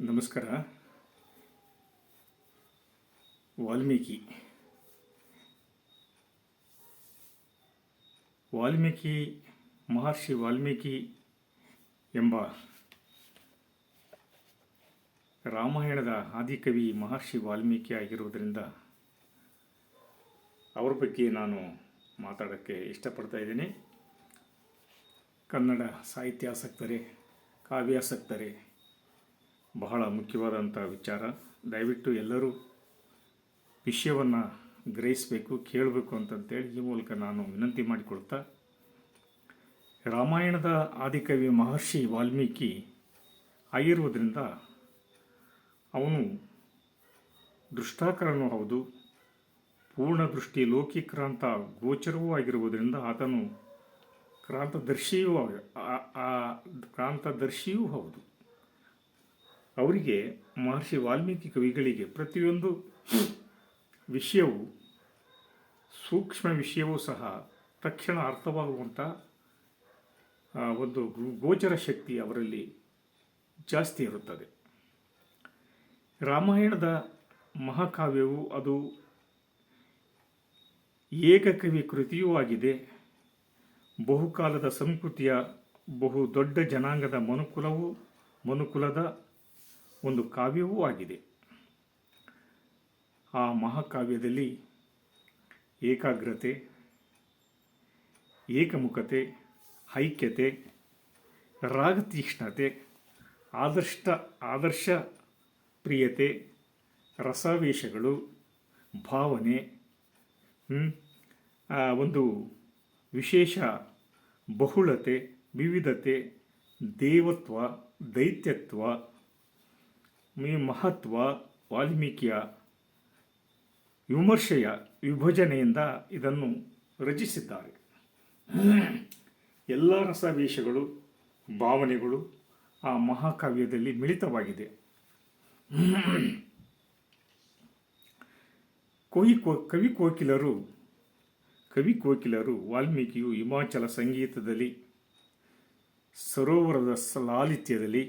ನಮಸ್ಕಾರ. ವಾಲ್ಮೀಕಿ ಮಹರ್ಷಿ ವಾಲ್ಮೀಕಿ ಎಂಬ ರಾಮಾಯಣದ ಆದಿಕವಿ ಮಹರ್ಷಿ ವಾಲ್ಮೀಕಿ ಆಗಿರುವುದರಿಂದ ಅವ್ರ ಬಗ್ಗೆ ನಾನು ಮಾತಾಡೋಕ್ಕೆ ಇಷ್ಟಪಡ್ತಾ ಇದ್ದೀನಿ. ಕನ್ನಡ ಸಾಹಿತ್ಯಾಸಕ್ತರೇ, ಕಾವ್ಯಾಸಕ್ತರೇ, ಬಹಳ ಮುಖ್ಯವಾದಂಥ ವಿಚಾರ. ದಯವಿಟ್ಟು ಎಲ್ಲರೂ ವಿಷಯವನ್ನು ಗ್ರಹಿಸಬೇಕು, ಕೇಳಬೇಕು ಅಂತಂತೇಳಿ ಈ ಮೂಲಕ ನಾನು ವಿನಂತಿ ಮಾಡಿಕೊಳ್ತಾ, ರಾಮಾಯಣದ ಆದಿಕವಿ ಮಹರ್ಷಿ ವಾಲ್ಮೀಕಿ ಆಗಿರುವುದರಿಂದ ಅವನು ದೃಷ್ಟಾಕರನೂ ಹೌದು, ಪೂರ್ಣ ದೃಷ್ಟಿ ಲೋಕಿಕ್ರಾಂತ ಗೋಚರವೂ ಆಗಿರುವುದರಿಂದ ಆತನು ಕ್ರಾಂತದರ್ಶಿಯೂ ಹೌದು. ಅವರಿಗೆ ಮಹರ್ಷಿ ವಾಲ್ಮೀಕಿ ಕವಿಗಳಿಗೆ ಪ್ರತಿಯೊಂದು ವಿಷಯವೂ, ಸೂಕ್ಷ್ಮ ವಿಷಯವೂ ಸಹ ತಕ್ಷಣ ಅರ್ಥವಾಗುವಂಥ ಒಂದು ಗೋಚರ ಶಕ್ತಿ ಅವರಲ್ಲಿ ಜಾಸ್ತಿ ಇರುತ್ತದೆ. ರಾಮಾಯಣದ ಮಹಾಕಾವ್ಯವು ಅದು ಏಕಕವಿ ಕೃತಿಯೂ ಆಗಿದೆ. ಬಹುಕಾಲದ ಸಂಸ್ಕೃತಿಯ ಬಹು ದೊಡ್ಡ ಜನಾಂಗದ ಮನುಕುಲದ ಒಂದು ಕಾವ್ಯವೂ ಆಗಿದೆ. ಆ ಮಹಾಕಾವ್ಯದಲ್ಲಿ ಏಕಾಗ್ರತೆ, ಏಕಮುಖತೆ, ಐಕ್ಯತೆ, ರಾಗತೀಕ್ಷ್ಣತೆ, ಆದರ್ಶ ಪ್ರಿಯತೆ, ರಸಾವೇಶಗಳು, ಭಾವನೆ, ಒಂದು ವಿಶೇಷ ಬಹುಳತೆ, ವಿವಿಧತೆ, ದೇವತ್ವ, ದೈತ್ಯತ್ವ, ಮಹತ್ವ, ವಾಲ್ಮೀಕಿಯ ವಿಭಜನೆಯಿಂದ ಇದನ್ನು ರಚಿಸಿದ್ದಾರೆ. ಎಲ್ಲ ರಸವೇಶಗಳು, ಭಾವನೆಗಳು ಆ ಮಹಾಕಾವ್ಯದಲ್ಲಿ ಮಿಳಿತವಾಗಿದೆ. ಕವಿ ಕೋಕಿಲರು ವಾಲ್ಮೀಕಿಯು ಹಿಮಾಚಲ ಸಂಗೀತದಲ್ಲಿ, ಸರೋವರದ ಲಾಲಿತ್ಯದಲ್ಲಿ,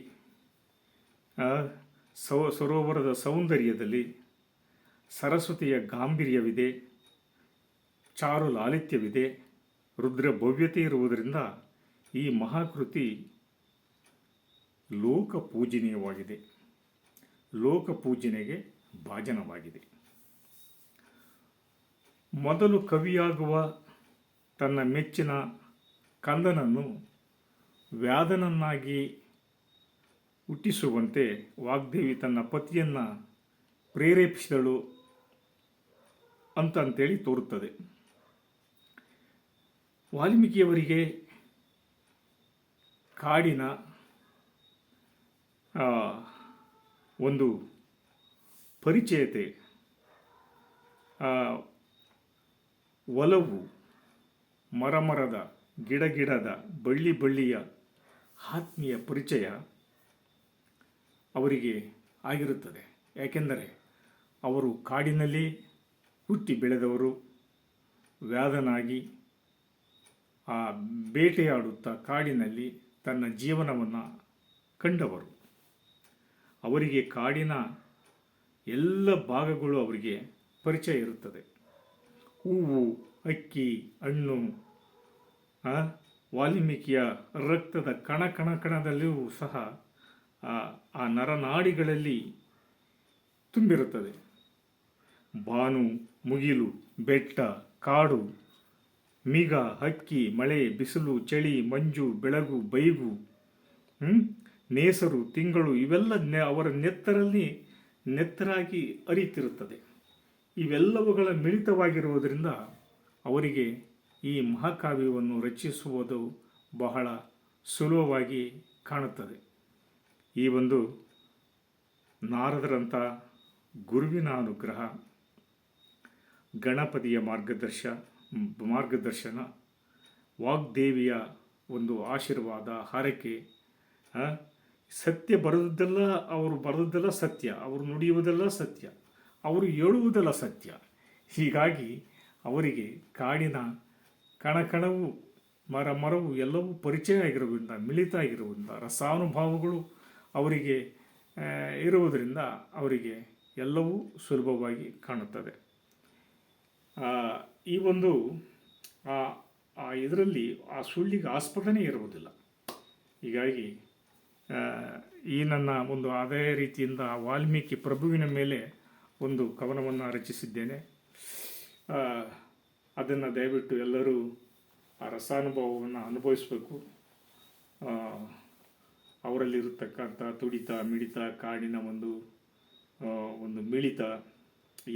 ಸರೋವರದ ಸೌಂದರ್ಯದಲ್ಲಿ ಸರಸ್ವತಿಯ ಗಾಂಭೀರ್ಯವಿದೆ, ಚಾರು ಲಾಲಿತ್ಯವಿದೆ, ರುದ್ರ ಭವ್ಯತೆ ಇರುವುದರಿಂದ ಈ ಮಹಾಕೃತಿ ಲೋಕಪೂಜನೀಯವಾಗಿದೆ, ಲೋಕಪೂಜನೆಗೆ ಭಾಜನವಾಗಿದೆ. ಮೊದಲು ಕವಿಯಾಗುವ ತನ್ನ ಮೆಚ್ಚಿನ ಕಂದನನ್ನು ವ್ಯಾಧನನ್ನಾಗಿ ಹುಟ್ಟಿಸುವಂತೆ ವಾಗ್ದೇವಿ ತನ್ನ ಪತಿಯನ್ನು ಪ್ರೇರೇಪಿಸಿದಳು ಅಂತೇಳಿ ತೋರುತ್ತದೆ. ವಾಲ್ಮೀಕಿಯವರಿಗೆ ಕಾಡಿನ ಒಂದು ಪರಿಚಯತೆ, ಒಲವು, ಮರದ ಗಿಡದ ಬಳ್ಳಿಯ ಆತ್ಮೀಯ ಪರಿಚಯ ಅವರಿಗೆ ಆಗಿರುತ್ತದೆ. ಯಾಕೆಂದರೆ ಅವರು ಕಾಡಿನಲ್ಲಿ ಹುಟ್ಟಿ ಬೆಳೆದವರು, ವ್ಯಾಧನಾಗಿ ಆ ಬೇಟೆಯಾಡುತ್ತಾ ಕಾಡಿನಲ್ಲಿ ತನ್ನ ಜೀವನವನ್ನು ಕಂಡವರು. ಅವರಿಗೆ ಕಾಡಿನ ಎಲ್ಲ ಭಾಗಗಳು ಅವರಿಗೆ ಪರಿಚಯ ಇರುತ್ತದೆ. ಹೂವು, ಅಕ್ಕಿ, ಹಣ್ಣು, ವಾಲ್ಮೀಕಿಯ ರಕ್ತದ ಕಣದಲ್ಲಿಯೂ ಸಹ ಆ ನರನಾಡಿಗಳಲ್ಲಿ ತುಂಬಿರುತ್ತದೆ. ಬಾನು, ಮುಗಿಲು, ಬೆಟ್ಟ, ಕಾಡು, ಮೀಗ, ಹಕ್ಕಿ, ಮಳೆ, ಬಿಸಿಲು, ಚಳಿ, ಮಂಜು, ಬೆಳಗು, ಬೈಗು, ನೇಸರು, ತಿಂಗಳು ಇವೆಲ್ಲ ಅವರ ನೆತ್ತರಾಗಿ ಅರಿತಿರುತ್ತದೆ. ಇವೆಲ್ಲವುಗಳ ಮಿಳಿತವಾಗಿರುವುದರಿಂದ ಅವರಿಗೆ ಈ ಮಹಾಕಾವ್ಯವನ್ನು ರಚಿಸುವುದು ಬಹಳ ಸುಲಭವಾಗಿ ಕಾಣುತ್ತದೆ. ಈ ಒಂದು ನಾರದರಂಥ ಗುರುವಿನ ಅನುಗ್ರಹ, ಗಣಪತಿಯ ಮಾರ್ಗದರ್ಶನ, ವಾಗ್ದೇವಿಯ ಒಂದು ಆಶೀರ್ವಾದ, ಹರಕೆ, ಸತ್ಯ ಬರೆದದ್ದೆಲ್ಲ ಸತ್ಯ, ಅವರು ನುಡಿಯುವುದೆಲ್ಲ ಸತ್ಯ, ಅವರು ಹೇಳುವುದೆಲ್ಲ ಸತ್ಯ. ಹೀಗಾಗಿ ಅವರಿಗೆ ಕಾಡಿನ ಕಣಕಣವು, ಮರವು ಎಲ್ಲವೂ ಪರಿಚಯ ಆಗಿರುವುದರಿಂದ, ಮಿಳಿತ ಆಗಿರುವುದರಿಂದ ರಸಾನುಭಾವಗಳು ಅವರಿಗೆ ಇರುವುದರಿಂದ ಅವರಿಗೆ ಎಲ್ಲವೂ ಸುಲಭವಾಗಿ ಕಾಣುತ್ತದೆ. ಈ ಒಂದು ಇದರಲ್ಲಿ ಆ ಸುಳ್ಳಿಗೆ ಆಸ್ಪದನೇ ಇರುವುದಿಲ್ಲ. ಹೀಗಾಗಿ ಈ ನನ್ನ ಒಂದು ಅದೇ ರೀತಿಯಿಂದ ವಾಲ್ಮೀಕಿ ಪ್ರಭುವಿನ ಮೇಲೆ ಒಂದು ಕವನವನ್ನು ರಚಿಸಿದ್ದೇನೆ. ಅದನ್ನು ದಯವಿಟ್ಟು ಎಲ್ಲರೂ ಆ ರಸಾನುಭವವನ್ನು ಅನುಭವಿಸಬೇಕು. ಅವರಲ್ಲಿರತಕ್ಕಂಥ ತುಡಿತ, ಮಿಡಿತ, ಕಾಡಿನ ಒಂದು ಮಿಳಿತ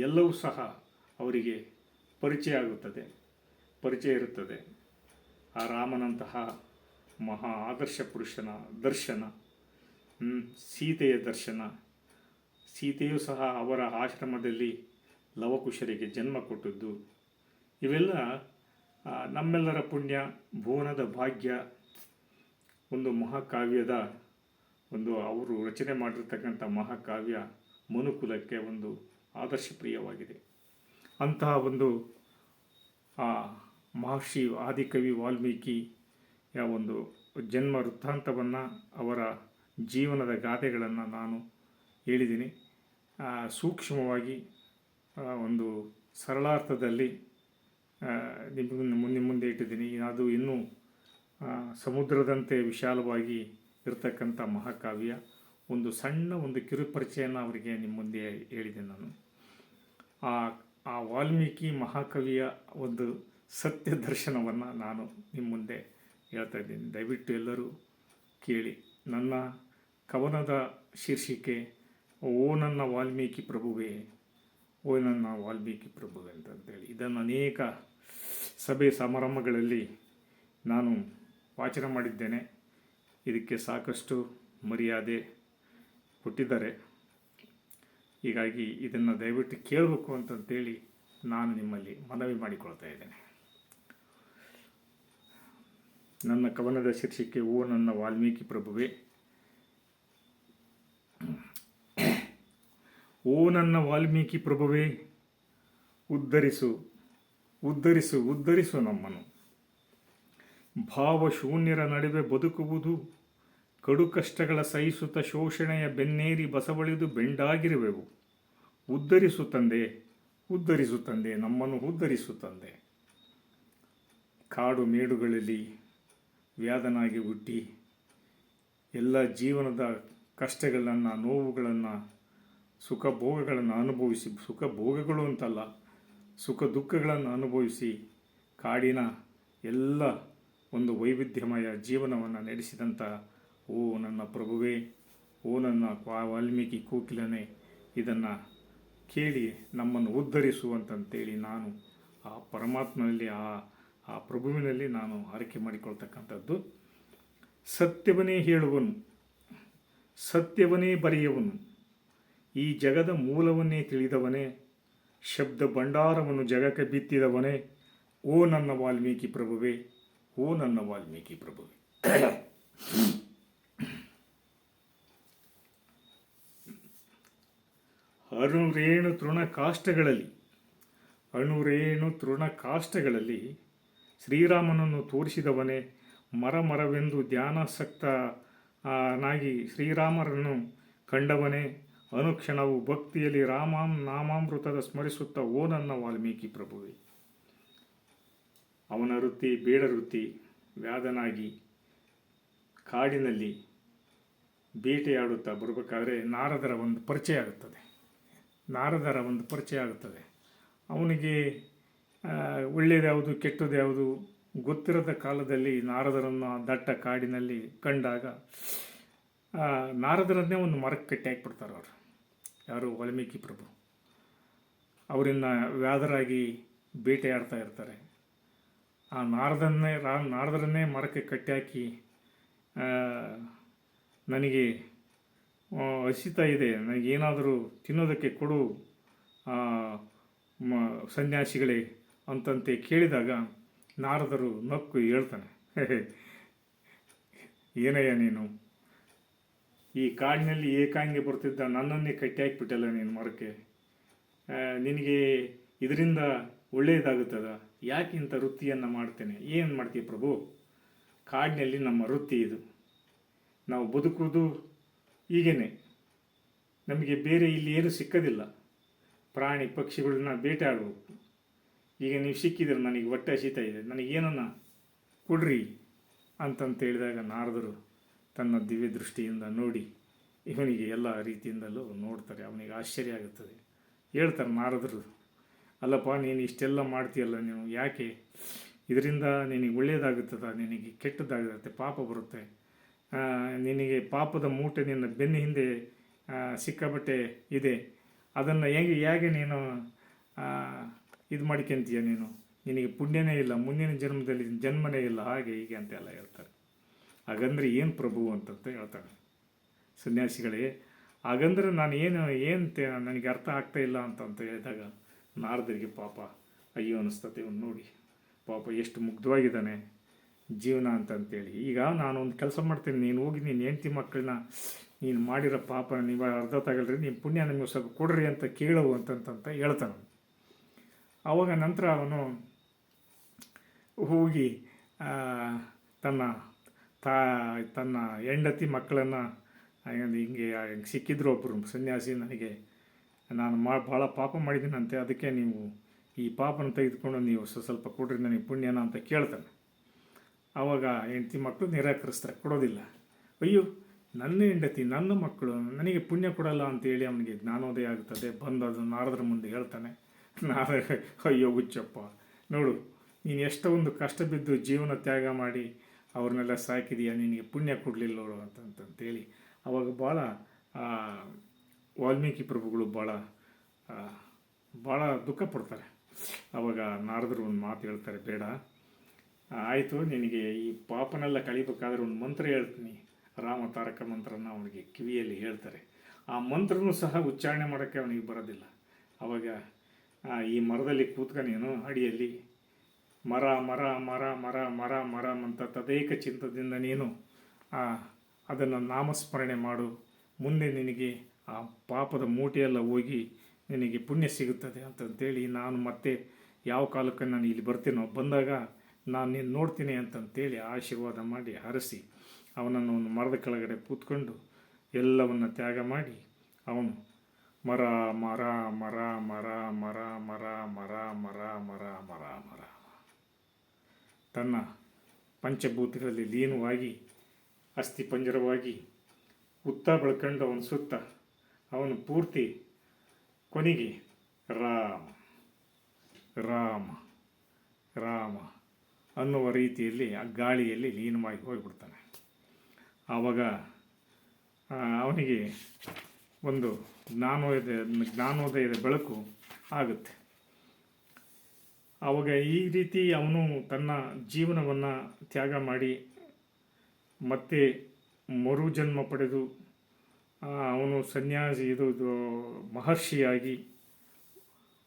ಎಲ್ಲವೂ ಸಹ ಅವರಿಗೆ ಪರಿಚಯ ಇರುತ್ತದೆ. ಆ ರಾಮನಂತಹ ಮಹಾ ಆದರ್ಶ ಪುರುಷನ ದರ್ಶನ, ಸೀತೆಯ ದರ್ಶನ, ಸೀತೆಯೂ ಸಹ ಅವರ ಆಶ್ರಮದಲ್ಲಿ ಲವಕುಶರಿಗೆ ಜನ್ಮ ಕೊಟ್ಟದ್ದು, ಇವೆಲ್ಲ ನಮ್ಮೆಲ್ಲರ ಪುಣ್ಯ, ಭುವನದ ಭಾಗ್ಯ. ಒಂದು ಮಹಾಕಾವ್ಯದ ಅವರು ರಚನೆ ಮಾಡಿರ್ತಕ್ಕಂಥ ಮಹಾಕಾವ್ಯ ಮನುಕುಲಕ್ಕೆ ಒಂದು ಆದರ್ಶಪ್ರಿಯವಾಗಿದೆ. ಅಂತಹ ಒಂದು ಮಹರ್ಷಿ ಆದಿಕವಿ ವಾಲ್ಮೀಕಿಯ ಒಂದು ಜನ್ಮ ವೃತ್ತಾಂತವನ್ನು, ಅವರ ಜೀವನದ ಗಾಥೆಗಳನ್ನು ನಾನು ಹೇಳಿದ್ದೀನಿ. ಸೂಕ್ಷ್ಮವಾಗಿ ಒಂದು ಸರಳಾರ್ಥದಲ್ಲಿ ನಿಮ್ಮ ಮುಂದೆ ಇಟ್ಟಿದ್ದೀನಿ. ಅದು ಇನ್ನೂ ಸಮುದ್ರದಂತೆ ವಿಶಾಲವಾಗಿ ಇರತಕ್ಕಂಥ ಮಹಾಕಾವ್ಯ. ಒಂದು ಸಣ್ಣ ಕಿರುಪರಿಚಯನ ಅವರಿಗೆ ನಿಮ್ಮ ಮುಂದೆ ಹೇಳಿದೆ ನಾನು. ಆ ವಾಲ್ಮೀಕಿ ಮಹಾಕವಿಯ ಒಂದು ಸತ್ಯ ದರ್ಶನವನ್ನು ನಾನು ನಿಮ್ಮ ಮುಂದೆ ಹೇಳ್ತಾ ಇದ್ದೀನಿ. ದಯವಿಟ್ಟು ಎಲ್ಲರೂ ಕೇಳಿ. ನನ್ನ ಕವನದ ಶೀರ್ಷಿಕೆ ಓ ನನ್ನ ವಾಲ್ಮೀಕಿ ಪ್ರಭುವೇ, ಓ ನನ್ನ ವಾಲ್ಮೀಕಿ ಪ್ರಭುವೇ ಅಂತಂತೇಳಿ. ಇದನ್ನು ಅನೇಕ ಸಭೆ ಸಮಾರಂಭಗಳಲ್ಲಿ ನಾನು ವಾಚನ ಮಾಡಿದ್ದೇನೆ. ಇದಕ್ಕೆ ಸಾಕಷ್ಟು ಮರ್ಯಾದೆ ಕೊಟ್ಟಿದ್ದಾರೆ. ಹೀಗಾಗಿ ಇದನ್ನು ದಯವಿಟ್ಟು ಕೇಳಬೇಕು ಅಂತಂತೇಳಿ ನಾನು ನಿಮ್ಮಲ್ಲಿ ಮನವಿ ಮಾಡಿಕೊಳ್ತಾ ಇದ್ದೇನೆ. ನನ್ನ ಕವನದ ಶೀರ್ಷಿಕೆ ಓ ನನ್ನ ವಾಲ್ಮೀಕಿ ಪ್ರಭುವೇ. ಓ ನನ್ನ ವಾಲ್ಮೀಕಿ ಪ್ರಭುವೇ, ಉದ್ಧರಿಸು ಉದ್ಧರಿಸು ಉದ್ಧರಿಸು ನಮ್ಮನ್ನು. ಭಾವಶೂನ್ಯರ ನಡುವೆ ಬದುಕುವುದು, ಕಡು ಕಷ್ಟಗಳ ಸಹಿಸುತ್ತ ಶೋಷಣೆಯ ಬೆನ್ನೇರಿ ಬಸವಳಿದು ಬೆಂಡಾಗಿರುವೆವು. ಉದ್ಧರಿಸು ತಂದೆ, ಉದ್ಧರಿಸು ತಂದೆ, ನಮ್ಮನ್ನು ಉದ್ಧರಿಸು ತಂದೆ. ಕಾಡು ಮೇಡುಗಳಲ್ಲಿ ವ್ಯಾಧನಾಗಿ ಹುಟ್ಟಿ ಎಲ್ಲ ಜೀವನದ ಕಷ್ಟಗಳನ್ನು, ನೋವುಗಳನ್ನು, ಸುಖ ಭೋಗಗಳನ್ನು ಅನುಭವಿಸಿ, ಸುಖ ಭೋಗಗಳು ಅಂತಲ್ಲ, ಸುಖ ದುಃಖಗಳನ್ನು ಅನುಭವಿಸಿ ಕಾಡಿನ ಎಲ್ಲ ಒಂದು ವೈವಿಧ್ಯಮಯ ಜೀವನವನ್ನು ನಡೆಸಿದಂಥ ಓ ನನ್ನ ಪ್ರಭುವೇ, ಓ ನನ್ನ ವಾಲ್ಮೀಕಿ ಕೋಕಿಲನೇ, ಇದನ್ನು ಕೇಳಿ ನಮ್ಮನ್ನು ಉದ್ಧರಿಸುವಂತಂತೇಳಿ ನಾನು ಆ ಪರಮಾತ್ಮನಲ್ಲಿ, ಆ ಪ್ರಭುವಿನಲ್ಲಿ ನಾನು ಆರೈಕೆ ಮಾಡಿಕೊಳ್ತಕ್ಕಂಥದ್ದು. ಸತ್ಯವನ್ನೇ ಹೇಳುವನು, ಸತ್ಯವನ್ನೇ ಬರೆಯುವನು, ಈ ಜಗದ ಮೂಲವನ್ನೇ ತಿಳಿದವನೇ, ಶಬ್ದ ಭಂಡಾರವನ್ನು ಜಗಕ್ಕೆ ಬಿತ್ತಿದವನೇ, ಓ ನನ್ನ ವಾಲ್ಮೀಕಿ ಪ್ರಭುವೇ, ಓ ನನ್ನ ವಾಲ್ಮೀಕಿ ಪ್ರಭುವೇ. ಅಣುರೇಣು ತೃಣಕಾಷ್ಟಗಳಲ್ಲಿ ಶ್ರೀರಾಮನನ್ನು ತೋರಿಸಿದವನೇ, ಮರವೆಂದು ಧ್ಯಾನಾಸಕ್ತನಾಗಿ ಶ್ರೀರಾಮರನ್ನು ಕಂಡವನೇ, ಅನುಕ್ಷಣವು ಭಕ್ತಿಯಲ್ಲಿ ನಾಮಾಮೃತದ ಸ್ಮರಿಸುತ್ತ ಓ ನನ್ನ ವಾಲ್ಮೀಕಿ ಪ್ರಭುವೇ. ಅವನ ವೃತ್ತಿ ಬೇಡ ವೃತ್ತಿ, ವ್ಯಾಧನಾಗಿ ಕಾಡಿನಲ್ಲಿ ಬೇಟೆಯಾಡುತ್ತಾ ಬರಬೇಕಾದ್ರೆ ನಾರದರ ಒಂದು ಪರಿಚಯ ಆಗುತ್ತದೆ. ಅವನಿಗೆ ಒಳ್ಳೆಯದ್ಯಾವುದು ಕೆಟ್ಟದ್ದು ಯಾವುದು ಗೊತ್ತಿರದ ಕಾಲದಲ್ಲಿ ನಾರದರನ್ನು ದಟ್ಟ ಕಾಡಿನಲ್ಲಿ ಕಂಡಾಗ ನಾರದರನ್ನೇ ಒಂದು ಮರಕ್ಕೆ ಕಟ್ಟಿ ಹಾಕಿಬಿಡ್ತಾರೆ ಅವರು. ಯಾರು? ವಾಲ್ಮೀಕಿ ಪ್ರಭು. ಅವರನ್ನು ವ್ಯಾಧರಾಗಿ ಬೇಟೆಯಾಡ್ತಾ ಇರ್ತಾರೆ. ಆ ನಾರದರನ್ನೇ ಮರಕ್ಕೆ ಕಟ್ಟಿ ಹಾಕಿ, ನನಗೆ ಹಸಿತಾ ಇದೆ, ನನಗೇನಾದರೂ ತಿನ್ನೋದಕ್ಕೆ ಕೊಡು ಸನ್ಯಾಸಿಗಳೇ ಅಂತಂತೆ ಕೇಳಿದಾಗ ನಾರದರು ನಕ್ಕು ಹೇಳ್ತಾನೆ, ಏನಯ್ಯ ನೀನು ಈ ಕಾಡಿನಲ್ಲಿ ಏಕಾಂಗಿ ಬರ್ತಿದ್ದ ನನ್ನನ್ನೇ ಕಟ್ಟಿ ಹಾಕಿಬಿಟ್ಟಲ್ಲ ನೀನು ಮರಕ್ಕೆ, ನಿನಗೆ ಇದರಿಂದ ಒಳ್ಳೆಯದಾಗುತ್ತದ? ಯಾಕೆ ಇಂಥ ವೃತ್ತಿಯನ್ನು ಮಾಡ್ತೇನೆ? ಏನು ಮಾಡ್ತೀಯ ಪ್ರಭು? ಕಾಡಿನಲ್ಲಿ ನಮ್ಮ ವೃತ್ತಿ ಇದು, ನಾವು ಬದುಕುವುದು ಹೀಗೇನೆ, ನಮಗೆ ಬೇರೆ ಇಲ್ಲಿ ಏನು ಸಿಕ್ಕದಿಲ್ಲ. ಪ್ರಾಣಿ ಪಕ್ಷಿಗಳನ್ನ ಬೇಟೆ ಆಡಬೇಕು. ಈಗ ನೀವು ಸಿಕ್ಕಿದ್ರೆ ನನಗೆ ಹೊಟ್ಟೆ ಹಸಿತಾ ಇದೆ, ನನಗೇನನ್ನ ಕೊಡ್ರಿ ಅಂತಂತ ಹೇಳಿದಾಗ ನಾರದರು ತನ್ನ ದಿವ್ಯ ದೃಷ್ಟಿಯಿಂದ ನೋಡಿ ಇವನಿಗೆ ಎಲ್ಲ ರೀತಿಯಿಂದಲೂ ನೋಡ್ತಾರೆ. ಅವನಿಗೆ ಆಶ್ಚರ್ಯ ಆಗುತ್ತದೆ. ಹೇಳ್ತಾರೆ ನಾರದರು, ಅಲ್ಲಪ್ಪ ನೀನು ಇಷ್ಟೆಲ್ಲ ಮಾಡ್ತೀಯಲ್ಲ, ನೀನು ಯಾಕೆ? ಇದರಿಂದ ನಿನಗೆ ಒಳ್ಳೆಯದಾಗುತ್ತದ, ನಿನಗೆ ಕೆಟ್ಟದ್ದಾಗುತ್ತೆ, ಪಾಪ ಬರುತ್ತೆ. ನಿನಗೆ ಪಾಪದ ಮೂಟೆ ನಿನ್ನ ಬೆನ್ನ ಹಿಂದೆ ಸಿಕ್ಕಾಬಟ್ಟೆ ಇದೆ. ಅದನ್ನು ಹೇಗೆ ನೀನು ಇದು ಮಾಡ್ಕೊಂತೀಯ? ನಿನಗೆ ಪುಣ್ಯನೇ ಇಲ್ಲ, ಮುಂದಿನ ಜನ್ಮದಲ್ಲಿ ಜನ್ಮನೇ ಇಲ್ಲ, ಹಾಗೆ ಹೀಗೆ ಅಂತೆಲ್ಲ ಹೇಳ್ತಾರೆ. ಹಾಗಂದ್ರೆ ಏನು ಪ್ರಭು ಅಂತಂತ ಹೇಳ್ತಾರೆ ಸನ್ಯಾಸಿಗಳೇ. ಹಾಗಂದ್ರೆ ನಾನು ಏನು ನನಗೆ ಅರ್ಥ ಆಗ್ತಾ ಇಲ್ಲ ಅಂತಂತ ಹೇಳಿದಾಗ ನಾರದರಿಗೆ ಪಾಪ ಅಯ್ಯೋ ಅನ್ನಿಸ್ತದೆ. ಇವನು ನೋಡಿ ಪಾಪ ಎಷ್ಟು ಮುಗ್ಧವಾಗಿದ್ದಾನೆ ಜೀವನ ಅಂತಂತೇಳಿ. ಈಗ ನಾನು ಒಂದು ಕೆಲಸ ಮಾಡ್ತೀನಿ, ನೀನು ಹೋಗಿ ನೀನು ಹೆಂಡ್ತಿ ಮಕ್ಕಳನ್ನ ನೀನು ಮಾಡಿರೋ ಪಾಪ ನೀವು ಅರ್ಧ ತಗೊಳ್ರಿ, ನಿಮ್ಮ ಪುಣ್ಯ ನಿಮಗೆ ಸ್ವಲ್ಪ ಕೊಡ್ರಿ ಅಂತ ಕೇಳು ಅಂತಂತ ಹೇಳ್ತಾನೆ. ಆವಾಗ ನಂತರ ಅವನು ಹೋಗಿ ತನ್ನ ಹೆಂಡತಿ ಮಕ್ಕಳನ್ನು ಹಿಂಗೆ ಸಿಕ್ಕಿದ್ರು ಒಬ್ಬರು ಸನ್ಯಾಸಿ, ನನಗೆ ನಾನು ಭಾಳ ಪಾಪ ಮಾಡಿದ್ದೀನಂತೆ, ಅದಕ್ಕೆ ನೀವು ಈ ಪಾಪನ ತೆಗೆದುಕೊಂಡು ನೀವು ಸ್ವಲ್ಪ ಕೊಡ್ರಿ ನನಗೆ ಪುಣ್ಯನ ಅಂತ ಕೇಳ್ತಾನೆ. ಆವಾಗ ಹೆಂಡತಿ ಮಕ್ಕಳು ನಿರಾಕರಿಸ್ತಾರೆ, ಕೊಡೋದಿಲ್ಲ. ಅಯ್ಯೋ ನನ್ನ ಹೆಂಡತಿ ನನ್ನ ಮಕ್ಕಳು ನನಗೆ ಪುಣ್ಯ ಕೊಡಲ್ಲ ಅಂತೇಳಿ ಅವನಿಗೆ ಜ್ಞಾನೋದಯ ಆಗುತ್ತದೆ. ಬಂದು ಅದು ನಾರದರ ಮುಂದೆ ಹೇಳ್ತಾನೆ. ಅಯ್ಯೋ ಹುಚ್ಚಪ್ಪ, ನೋಡು ನೀನು ಎಷ್ಟೋ ಒಂದು ಕಷ್ಟ ಬಿದ್ದು ಜೀವನ ತ್ಯಾಗ ಮಾಡಿ ಅವ್ರನ್ನೆಲ್ಲ ಸಾಕಿದೀಯ, ನಿನಗೆ ಪುಣ್ಯ ಕೊಡಲಿಲ್ಲ ನೋಡು ಅಂತಂತೇಳಿ ಅವಾಗ ಭಾಳ ವಾಲ್ಮೀಕಿ ಪ್ರಭುಗಳು ಭಾಳ ದುಃಖ ಪಡ್ತಾರೆ. ಆವಾಗ ನಾರದರು ಒಂದು ಮಾತು ಹೇಳ್ತಾರೆ, ಬೇಡ ಆಯಿತು, ನಿನಗೆ ಈ ಪಾಪನೆಲ್ಲ ಕಳಿಬೇಕಾದ್ರೆ ಒಂದು ಮಂತ್ರ ಹೇಳ್ತೀನಿ, ರಾಮ ತಾರಕ ಮಂತ್ರನ ಅವನಿಗೆ ಕಿವಿಯಲ್ಲಿ ಹೇಳ್ತಾರೆ. ಆ ಮಂತ್ರನೂ ಸಹ ಉಚ್ಚಾರಣೆ ಮಾಡೋಕ್ಕೆ ಅವನಿಗೆ ಬರೋದಿಲ್ಲ. ಆವಾಗ ಈ ಮರದಲ್ಲಿ ಕೂತ್ಕೊಂಡು ಅಡಿಯಲ್ಲಿ ಮರ ಮರ ಮರ ಮರ ಮರ ಮರ ಅಂತ ತದೇಕ ಚಿಂತದಿಂದ ನೀನು ಅದನ್ನು ನಾಮಸ್ಮರಣೆ ಮಾಡು, ಮುಂದೆ ನಿನಗೆ ಆ ಪಾಪದ ಮೂಟೆಯೆಲ್ಲ ಹೋಗಿ ನಿನಗೆ ಪುಣ್ಯ ಸಿಗುತ್ತದೆ ಅಂತಂತೇಳಿ ನಾನು ಮತ್ತೆ ಯಾವ ಕಾಲಕ್ಕೆ ನಾನು ಇಲ್ಲಿ ಬರ್ತೀನೋ ಬಂದಾಗ ನಾನು ನೀನು ನೋಡ್ತೀನಿ ಅಂತಂತೇಳಿ ಆಶೀರ್ವಾದ ಮಾಡಿ ಹರಸಿ ಅವನನ್ನು ಒಂದು ಮರದ ಕೆಳಗಡೆ ಕೂತ್ಕೊಂಡು ಎಲ್ಲವನ್ನು ತ್ಯಾಗ ಮಾಡಿ ಅವನು ಮರ ಮರ ಮರ ಮರ ಮರ ಮರ ಮರ ಮರ ಮರ ಮರ ಮರ ತನ್ನ ಪಂಚಭೂತಗಳಲ್ಲಿ ಲೀನವಾಗಿ ಅಸ್ಥಿ ಪಂಜರವಾಗಿ ಹುತ್ತ ಬೆಳ್ಕೊಂಡು ಅವನ ಸುತ್ತ ಅವನು ಪೂರ್ತಿ ಕೊನೆಗೆ ರಾಮ ರಾಮ ರಾಮ ಅನ್ನುವ ರೀತಿಯಲ್ಲಿ ಆ ಗಾಳಿಯಲ್ಲಿ ಲೀನವಾಗಿ ಹೋಗಿಬಿಡ್ತಾನೆ. ಆವಾಗ ಅವನಿಗೆ ಒಂದು ಜ್ಞಾನೋದಯದ ಬೆಳಕು ಆಗುತ್ತೆ. ಆವಾಗ ಈ ರೀತಿ ಅವನು ತನ್ನ ಜೀವನವನ್ನು ತ್ಯಾಗ ಮಾಡಿ ಮತ್ತೆ ಮರುಜನ್ಮ ಪಡೆದು ಅವನು ಸನ್ಯಾಸಿ ಇದು ಮಹರ್ಷಿಯಾಗಿ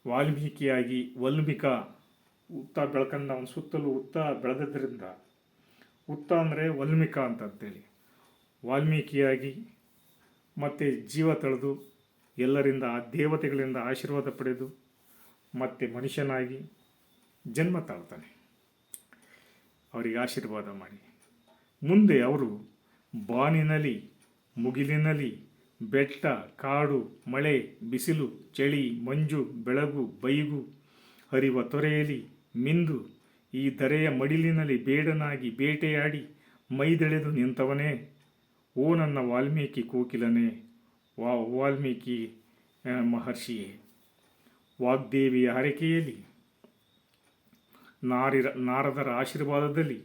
ವಾಲ್ಮೀಕಿಯಾಗಿ ವಲ್ಮಿಕ ಹುತ್ತ ಬೆಳ್ಕಂಡು ಅವನ ಸುತ್ತಲೂ ಹುತ್ತ ಬೆಳೆದದ್ರಿಂದ, ಹುತ್ತ ಅಂದರೆ ವಲ್ಮಿಕ ಅಂತಂತೇಳಿ, ವಾಲ್ಮೀಕಿಯಾಗಿ ಮತ್ತು ಜೀವ ತಳೆದು ಎಲ್ಲರಿಂದ ಆ ದೇವತೆಗಳಿಂದ ಆಶೀರ್ವಾದ ಪಡೆದು ಮತ್ತೆ ಮನುಷ್ಯನಾಗಿ ಜನ್ಮ ತಾಳ್ತಾನೆ. ಅವರಿಗೆ ಆಶೀರ್ವಾದ ಮಾಡಿ ಮುಂದೆ ಅವರು ಬಾನಿನಲ್ಲಿ ಮುಗಿಲಿನಲ್ಲಿ ಬೆಟ್ಟ ಕಾಡು ಮಳೆ ಬಿಸಿಲು ಚಳಿ ಮಂಜು ಬೆಳಗು ಬೈಗು ಹರಿವ ತೊರೆಯಲ್ಲಿ ಮಿಂದು ಈ ಧರೆಯ ಮಡಿಲಿನಲ್ಲಿ ಬೇಡನಾಗಿ ಬೇಟೆಯಾಡಿ ಮೈದೆಳೆದು ನಿಂತವನೇ, ಓ ನನ್ನ ವಾಲ್ಮೀಕಿ ಕೋಕಿಲನೇ, ವಾಲ್ಮೀಕಿ ಮಹರ್ಷಿಯೇ, ವಾಗ್ದೇವಿಯ ಹರಕೆಯಲ್ಲಿ ನಾರದರ ಆಶೀರ್ವಾದದಲ್ಲಿ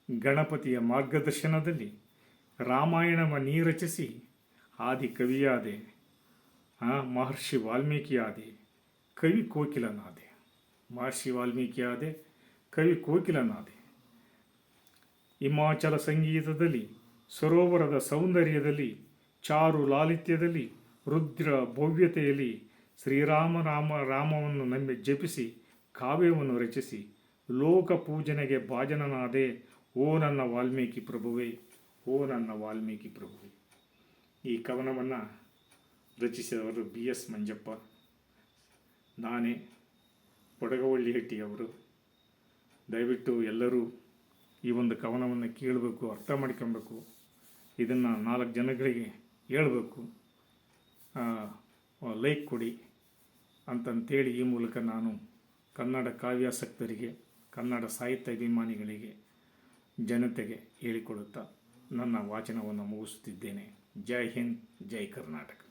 ಗಣಪತಿಯ ಮಾರ್ಗದರ್ಶನದಲ್ಲಿ ರಾಮಾಯಣವನ್ನು ನೀ ರಚಿಸಿ ಆದಿ ಕವಿಯಾದೆ, ಮಹರ್ಷಿ ವಾಲ್ಮೀಕಿಯಾದೆ, ಕವಿ ಕೋಕಿಲನಾದೆ. ಮಹರ್ಷಿ ವಾಲ್ಮೀಕಿಯಾದೆ, ಕವಿ ಕೋಕಿಲನಾದೆ. ಹಿಮಾಚಲ ಸಂಗೀತದಲ್ಲಿ ಸರೋವರದ ಸೌಂದರ್ಯದಲ್ಲಿ ಚಾರು ಲಾಲಿತ್ಯದಲ್ಲಿ ರುದ್ರ ಭವ್ಯತೆಯಲ್ಲಿ ರಾಮವನ್ನು ನಂಬಿ ಜಪಿಸಿ ಕಾವ್ಯವನ್ನು ರಚಿಸಿ ಲೋಕ ಪೂಜನೆಗೆ ಭಾಜನನಾದೆ. ಓ ನನ್ನ ವಾಲ್ಮೀಕಿ ಪ್ರಭುವೇ, ಓ ನನ್ನ ವಾಲ್ಮೀಕಿ ಪ್ರಭುವೇ. ಈ ಕವನವನ್ನು ರಚಿಸಿದವರು BS ಮಂಜಪ್ಪ, ನಾನೇ ಪೊಡಗವಳ್ಳಿಹಟ್ಟಿಯವರು. ದಯವಿಟ್ಟು ಎಲ್ಲರೂ ಈ ಒಂದು ಕವನವನ್ನು ಕೇಳಬೇಕು, ಅರ್ಥ ಮಾಡ್ಕೊಬೇಕು, ಇದನ್ನು 4 ಜನಗಳಿಗೆ ಹೇಳಬೇಕು. ಲೈಕ್ ಕೊಡಿ ಅಂತಂತೇಳಿ ಈ ಮೂಲಕ ನಾನು ಕನ್ನಡ ಕಾವ್ಯಾಸಕ್ತರಿಗೆ, ಕನ್ನಡ ಸಾಹಿತ್ಯ ಅಭಿಮಾನಿಗಳಿಗೆ, ಜನತೆಗೆ ಹೇಳಿಕೊಡುತ್ತಾ ನನ್ನ ವಾಚನವನ್ನು ಮುಗಿಸುತ್ತಿದ್ದೇನೆ. ಜೈ ಹಿಂದ್, ಜೈ ಕರ್ನಾಟಕ.